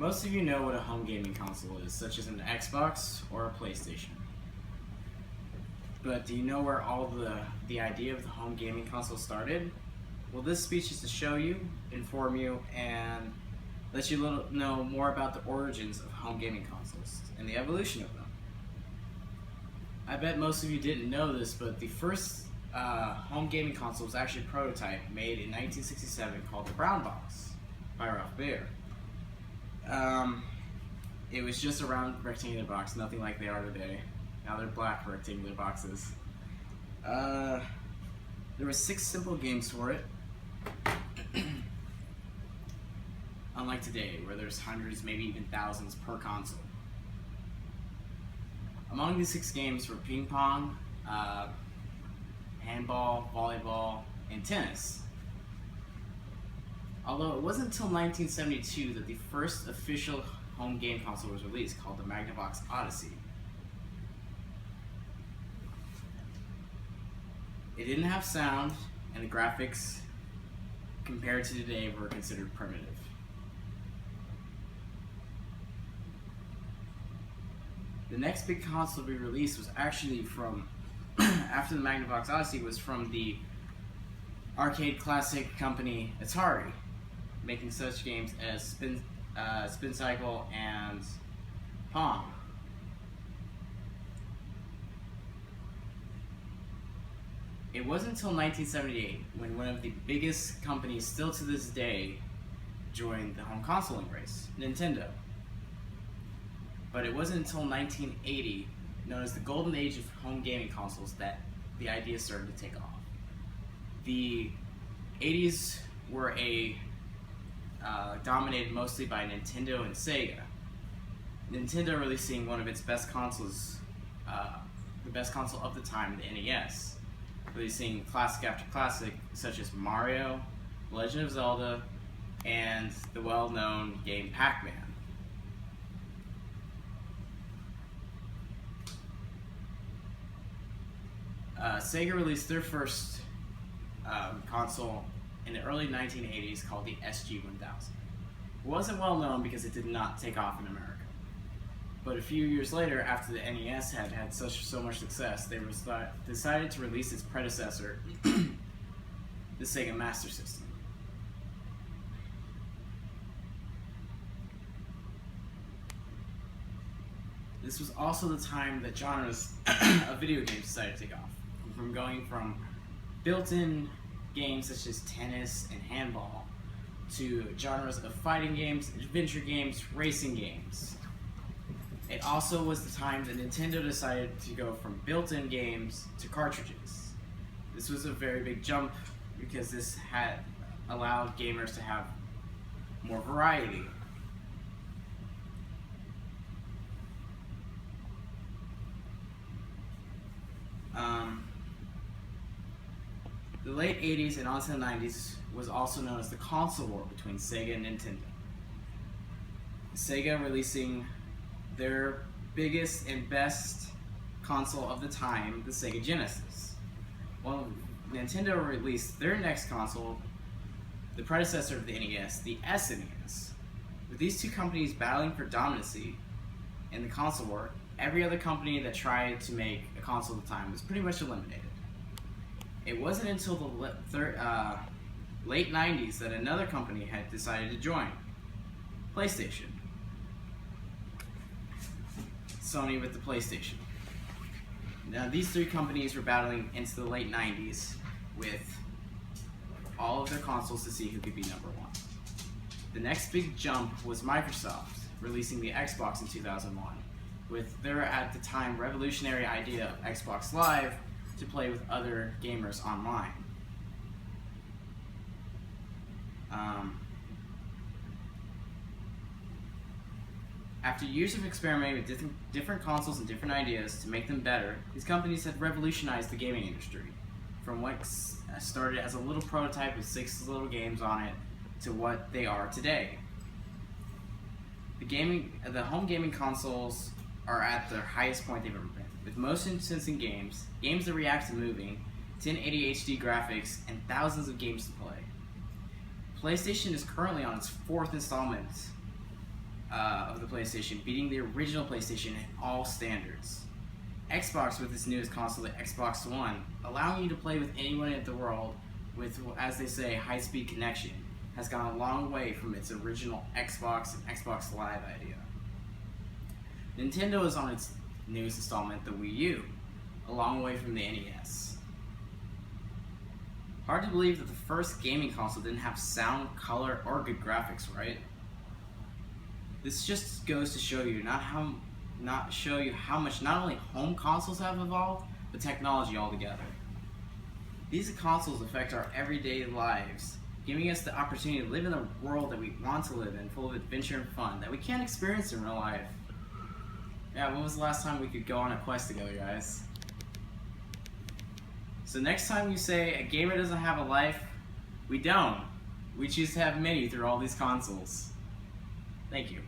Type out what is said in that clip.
Most of you know what a home gaming console is, such as an Xbox or a PlayStation. But do you know where all the idea of the home gaming console started? Well, this speech is to show you, inform you, and let you know more about the origins of home gaming consoles and the evolution of them. I bet most of you didn't know this, but the first home gaming console was actually a prototype made in 1967 called the Brown Box by Ralph Baer. It was just a round rectangular box, nothing like they are today. Now they're black rectangular boxes. There were 6 simple games for it. Unlike today, where there's hundreds, maybe even thousands per console. Among these 6 games were ping pong, handball, volleyball, and tennis. Although it wasn't until 1972 that the first official home game console was released, called the Magnavox Odyssey. It didn't have sound, and the graphics compared to today were considered primitive. The next big console to be released was actually from, after the Magnavox Odyssey, was from the arcade classic company Atari, making such games as Spin Cycle and Pong. It wasn't until 1978 when one of the biggest companies still to this day joined the home consoling race, Nintendo. But it wasn't until 1980, known as the golden age of home gaming consoles, that the idea started to take off. The 80s were dominated mostly by Nintendo and Sega. Nintendo releasing one of its best consoles, the best console of the time, the NES, releasing classic after classic such as Mario, Legend of Zelda, and the well-known game Pac-Man. Sega released their first console in the early 1980s called the SG-1000. It wasn't well known because it did not take off in America. But a few years later, after the NES had so much success, they decided to release its predecessor, the Sega Master System. This was also the time that genres of video games decided to take off, from going from built-in games such as tennis and handball to genres of fighting games, adventure games, racing games. It also was the time that Nintendo decided to go from built-in games to cartridges. This was a very big jump because this had allowed gamers to have more variety. The late 80s and on to the 90s was also known as the console war between Sega and Nintendo. Sega releasing their biggest and best console of the time, the Sega Genesis. Well, Nintendo released their next console, the predecessor of the NES, the SNES. With these two companies battling for dominancy in the console war, every other company that tried to make a console at the time was pretty much eliminated. It wasn't until the late 90s that another company had decided to join, PlayStation. Sony with the PlayStation. Now these 3 companies were battling into the late 90s with all of their consoles to see who could be number 1. The next big jump was Microsoft releasing the Xbox in 2001 with their, at the time, revolutionary idea of Xbox Live to play with other gamers online. After years of experimenting with different consoles and different ideas to make them better, these companies had revolutionized the gaming industry, from what started as a little prototype with 6 little games on it to what they are today. The home gaming consoles are at their highest point they've ever been, with motion sensing games that react to moving, 1080 HD graphics, and thousands of games to play. PlayStation is currently on its 4th installment of the PlayStation, beating the original PlayStation in all standards. Xbox, with its newest console, the Xbox One, allowing you to play with anyone in the world with, as they say, high-speed connection, has gone a long way from its original Xbox and Xbox Live idea. Nintendo is on its newest installment, the Wii U, a long way from the NES. Hard to believe that the first gaming console didn't have sound, color, or good graphics, right? This just goes to show you how much not only home consoles have evolved, but technology altogether. These consoles affect our everyday lives, giving us the opportunity to live in the world that we want to live in, full of adventure and fun, that we can't experience in real life. Yeah, when was the last time we could go on a quest together, guys? So next time you say a gamer doesn't have a life, we don't. We choose to have many through all these consoles. Thank you.